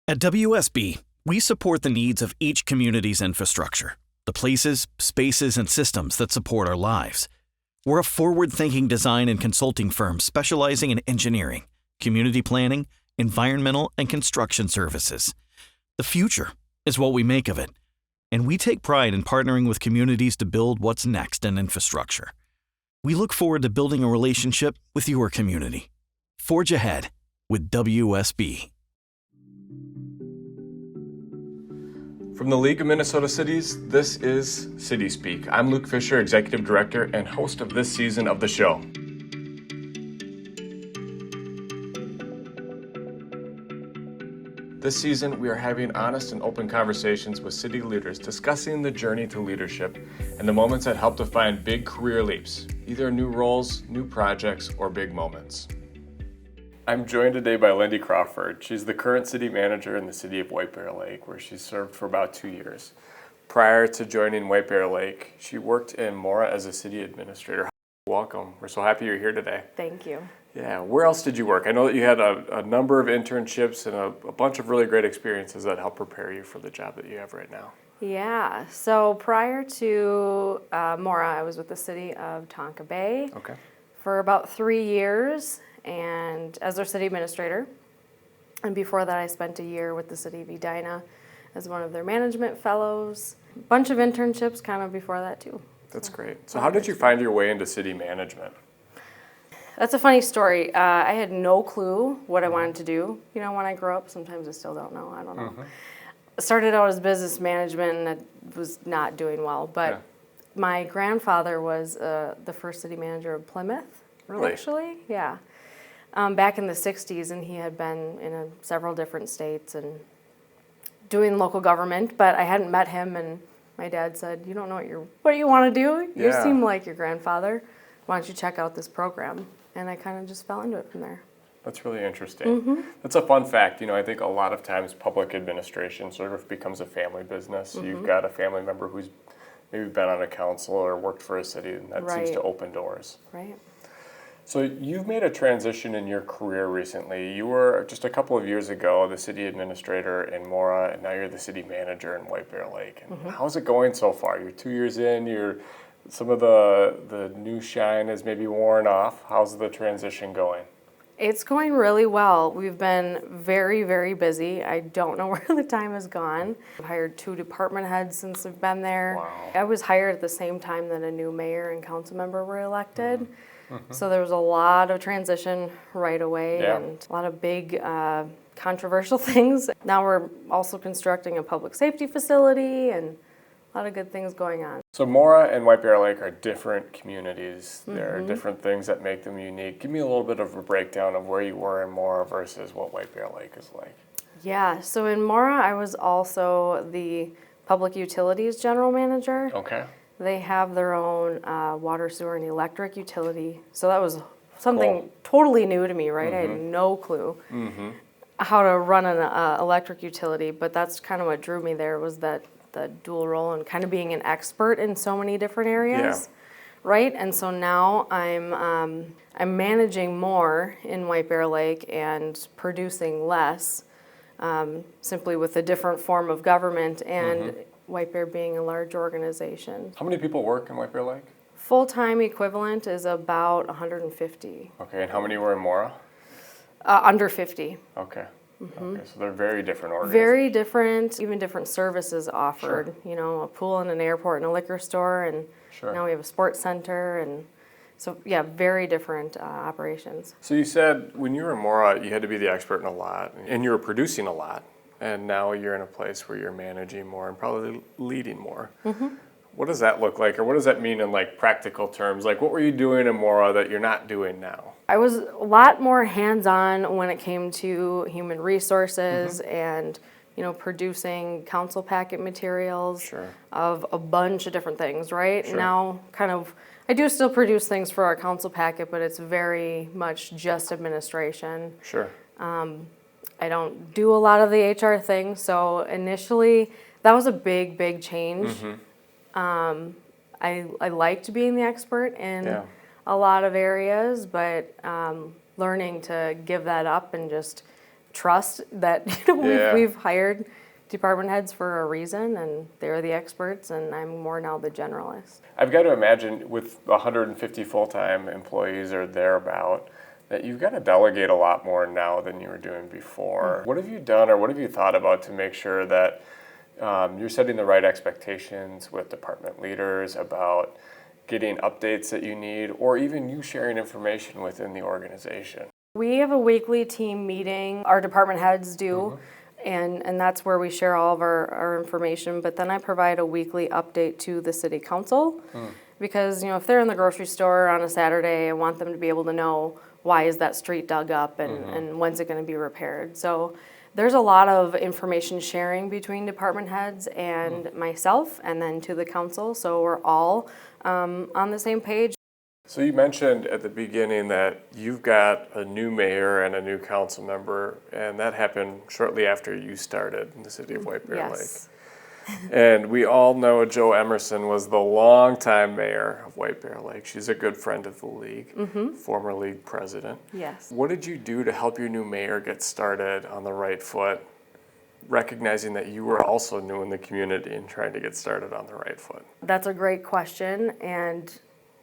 At WSB, we support the needs of each community's infrastructure, the places, spaces, and systems that support our lives. We're a forward-thinking design and consulting firm specializing in engineering, community planning, environmental, and construction services. The future is what we make of it, and we take pride in partnering with communities to build what's next in infrastructure. We look forward to building a relationship with your community. Forge ahead with WSB. From the League of Minnesota Cities, this is City Speak. I'm Luke Fisher, Executive Director and host of this season of the show. This season, we are having honest and open conversations with city leaders discussing the journey to leadership and the moments that help define big career leaps, either new roles, new projects, or big moments. I'm joined today by Lindy Crawford. She's the current city manager in the city of White Bear Lake, where she's served for about 2 years. Prior to joining White Bear Lake, she worked in Mora as a city administrator. Welcome. We're so happy you're here today. Thank you. Yeah, where else did you work? I know that you had a number of internships and a bunch of really great experiences that helped prepare you for the job that you have right now. Yeah, so prior to Mora, I was with the city of Tonka Bay for about 3 years and as their city administrator. And before that, I spent a year with the city of Edina as one of their management fellows. A bunch of internships kind of before that too. That's great. So how did you find your way into city management? That's a funny story. I had no clue what I wanted to do. You know, when I grew up, sometimes I still don't know. I don't know. Started out as business management and I was not doing well. But my grandfather was the first city manager of Plymouth. Really? Actually, yeah. Back in the 60s, and he had been in several different states and doing local government, but I hadn't met him, and my dad said, "You don't know what you want to do? You seem like your grandfather. Why don't you check out this program?" And I kind of just fell into it from there. That's really interesting. That's a fun fact. You know, I think a lot of times public administration sort of becomes a family business. You've got a family member who's maybe been on a council or worked for a city, and that seems to open doors. Right. So you've made a transition in your career recently. You were, just a couple of years ago, the city administrator in Mora, and now you're the city manager in White Bear Lake. And how's it going so far? You're 2 years in, some of the new shine has maybe worn off. How's the transition going? It's going really well. We've been very, very busy. I don't know where the time has gone. I've hired 2 department heads since I've been there. Wow. I was hired at the same time that a new mayor and council member were elected. So there was a lot of transition right away and a lot of big controversial things. Now we're also constructing a public safety facility and a lot of good things going on. So Mora and White Bear Lake are different communities. There are different things that make them unique. Give me a little bit of a breakdown of where you were in Mora versus what White Bear Lake is like. Yeah, so in Mora I was also the public utilities general manager. Okay. They have their own water, sewer, and electric utility. So that was something totally new to me, right? I had no clue how to run an electric utility, but that's kind of what drew me there was that the dual role and kind of being an expert in so many different areas, right? And so now I'm managing more in White Bear Lake and producing less, simply with a different form of government and White Bear being a large organization. How many people work in White Bear Lake? Full-time equivalent is about 150. Okay, and how many were in Mora? Under 50. Okay. Okay, so they're very different organizations. Very different, even different services offered. You know, a pool and an airport and a liquor store, and now we have a sports center, and so yeah, very different operations. So you said when you were in Mora, you had to be the expert in a lot, and you were producing a lot. And now you're in a place where you're managing more and probably leading more. What does that look like, or what does that mean in like practical terms? Like, what were you doing in Mora that you're not doing now? I was a lot more hands-on when it came to human resources and, you know, producing council packet materials of a bunch of different things, right? Now, kind of, I do still produce things for our council packet, but it's very much just administration. I don't do a lot of the HR things, so initially that was a big, big change. I liked being the expert in a lot of areas, but learning to give that up and just trust that we've hired department heads for a reason, and they're the experts, and I'm more now the generalist. I've got to imagine with 150 full-time employees or thereabout, that you've got to delegate a lot more now than you were doing before. What have you done or what have you thought about to make sure that you're setting the right expectations with department leaders about getting updates that you need, or even you sharing information within the organization? We have a weekly team meeting, our department heads do, and that's where we share all of our information, but then I provide a weekly update to the city council, because if they're in the grocery store on a Saturday, I want them to be able to know why is that street dug up and when's it going to be repaired. So there's a lot of information sharing between department heads and myself, and then to the council, so we're all on the same page. So you mentioned at the beginning that you've got a new mayor and a new council member, and that happened shortly after you started in the city of White Bear Lake. And we all know Jo Emerson was the longtime mayor of White Bear Lake. She's a good friend of the league, former league president. Yes. What did you do to help your new mayor get started on the right foot, recognizing that you were also new in the community and trying to get started on the right foot? That's a great question, and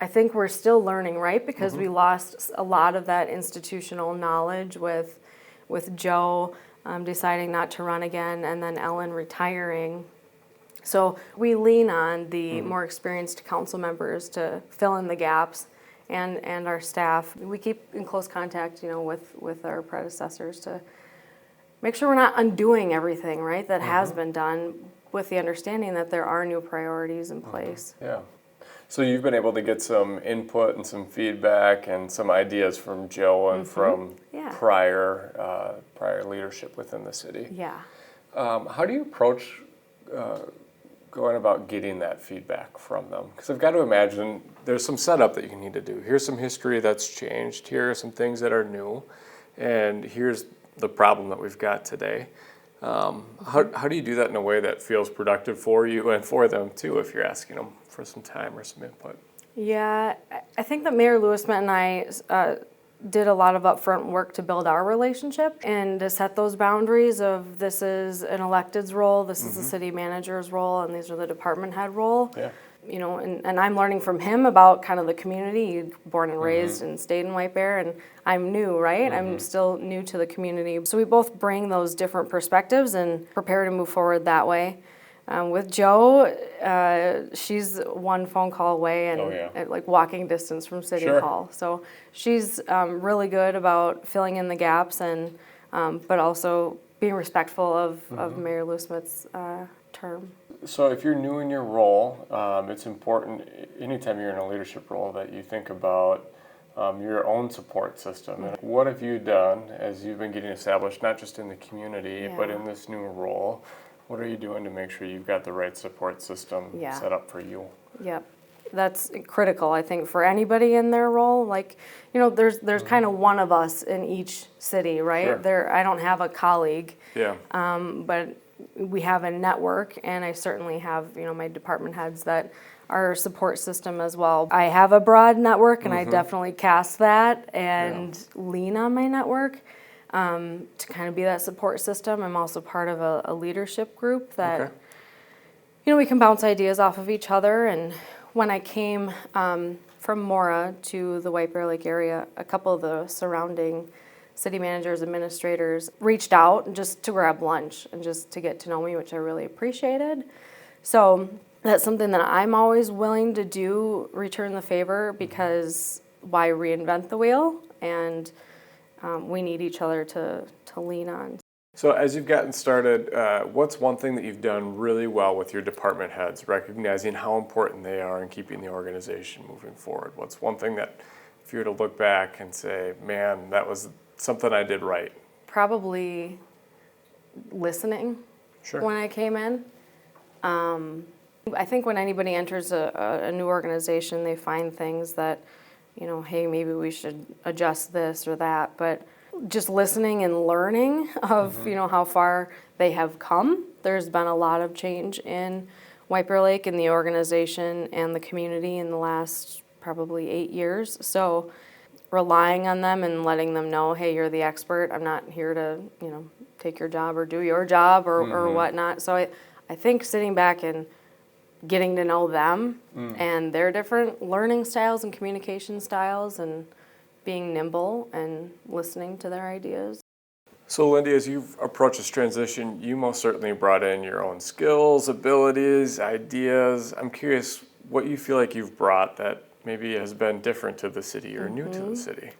I think we're still learning, right? Because we lost a lot of that institutional knowledge with Jo deciding not to run again, and then Ellen retiring. So we lean on the more experienced council members to fill in the gaps, and our staff. We keep in close contact, with our predecessors to make sure we're not undoing everything, right, that has been done, with the understanding that there are new priorities in place. Yeah. So you've been able to get some input and some feedback and some ideas from Jo and from prior leadership within the city. Yeah. How do you approach going about getting that feedback from them? Because I've got to imagine there's some setup that you need to do. Here's some history that's changed. Here are some things that are new. And here's the problem that we've got today. How do you do that in a way that feels productive for you and for them too, if you're asking them for some time or some input? Yeah, I think that Mayor Lewisman and I did a lot of upfront work to build our relationship and to set those boundaries of this is an elected's role, this is the city manager's role, and these are the department head role. Yeah. And I'm learning from him about kind of the community. He's born and raised and stayed in White Bear, and I'm new, right? I'm still new to the community. So we both bring those different perspectives and prepare to move forward that way. With Jo, she's one phone call away and at like walking distance from City Hall. So she's really good about filling in the gaps and but also being respectful of Mayor Lou Smith's term. So if you're new in your role, it's important anytime you're in a leadership role that you think about your own support system. And what have you done as you've been getting established, not just in the community, but in this new role? What are you doing to make sure you've got the right support system set up for you? Yep. That's critical, I think, for anybody in their role. Like, there's kind of one of us in each city, right? Sure. I don't have a colleague. Yeah. But we have a network, and I certainly have, my department heads that are support system as well. I have a broad network, and I definitely cast that and lean on my network to kind of be that support system. I'm also part of a leadership group that, we can bounce ideas off of each other. And when I came from Mora to the White Bear Lake area, a couple of the surrounding city managers, administrators reached out just to grab lunch and just to get to know me, which I really appreciated. So that's something that I'm always willing to do, return the favor, because why reinvent the wheel? And we need each other to lean on. So as you've gotten started, what's one thing that you've done really well with your department heads, recognizing how important they are in keeping the organization moving forward? What's one thing that, if you were to look back and say, man, that was something I did right? Probably listening when I came in. I think when anybody enters a new organization, they find things that, hey, maybe we should adjust this or that. But just listening and learning of, how far they have come. There's been a lot of change in White Bear Lake and the organization and the community in the last probably 8 years. So relying on them and letting them know, hey, you're the expert. I'm not here to, take your job or do your job or whatnot. So I think sitting back and getting to know them and their different learning styles and communication styles and being nimble and listening to their ideas. So Lindy, as you've approached this transition, you most certainly brought in your own skills, abilities, ideas. I'm curious what you feel like you've brought that maybe has been different to the city or new to the city.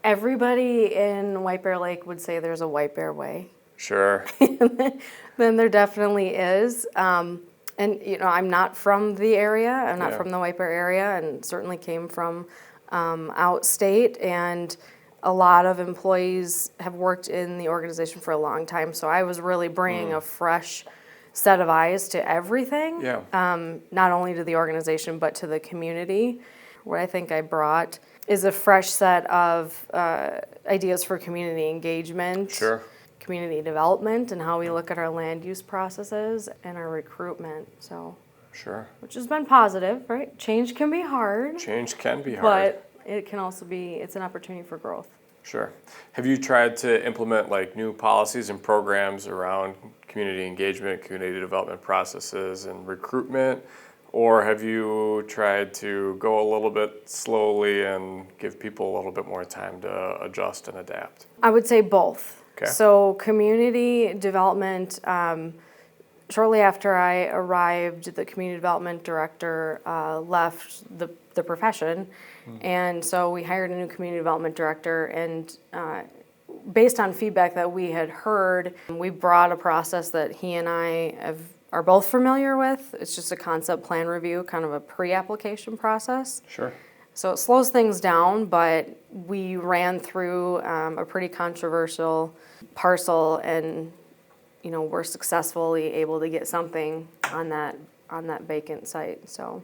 Everybody in White Bear Lake would say there's a White Bear way. Sure. Then there definitely is. And, I'm not from the area. I'm not from the White Bear area, and certainly came from outstate. And a lot of employees have worked in the organization for a long time. So I was really bringing a fresh set of eyes to everything, not only to the organization, but to the community. What I think I brought is a fresh set of ideas for community engagement. Sure. Community development and how we look at our land use processes and our recruitment. So, sure. Which has been positive, right? Change can be hard. Change can be hard. But it can also it's an opportunity for growth. Sure. Have you tried to implement like new policies and programs around community engagement, community development processes and recruitment? Or have you tried to go a little bit slowly and give people a little bit more time to adjust and adapt? I would say both. Okay. So community development, shortly after I arrived, the community development director left the profession. And so we hired a new community development director, and based on feedback that we had heard, we brought a process that he and I are both familiar with. It's just a concept plan review, kind of a pre-application process. Sure. So it slows things down, but we ran through a pretty controversial parcel, and we're successfully able to get something on that vacant site. So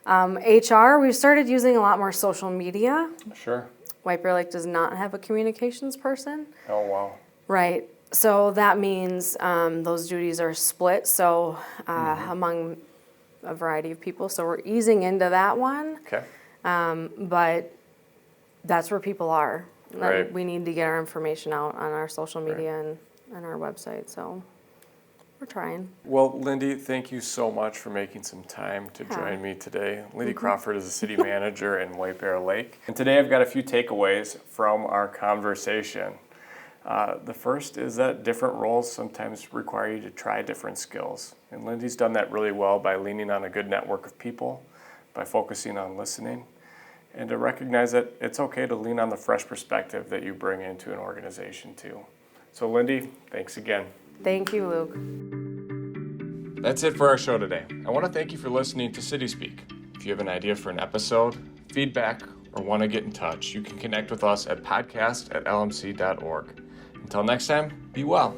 HR, we've started using a lot more social media. Sure. White Bear Lake does not have a communications person. Oh, wow. Right. So that means those duties are split. So among a variety of people. So we're easing into that one. Okay. But that's where people are. Right. We need to get our information out on our social media and our website, so we're trying. Well, Lindy, thank you so much for making some time to join me today. Lindy Crawford is the city manager in White Bear Lake. And today I've got a few takeaways from our conversation. The first is that different roles sometimes require you to try different skills. And Lindy's done that really well by leaning on a good network of people, by focusing on listening, and to recognize that it's okay to lean on the fresh perspective that you bring into an organization too. So Lindy, thanks again. Thank you, Luke. That's it for our show today. I want to thank you for listening to City Speak. If you have an idea for an episode, feedback, or want to get in touch, you can connect with us at podcast@lmc.org. Until next time, be well.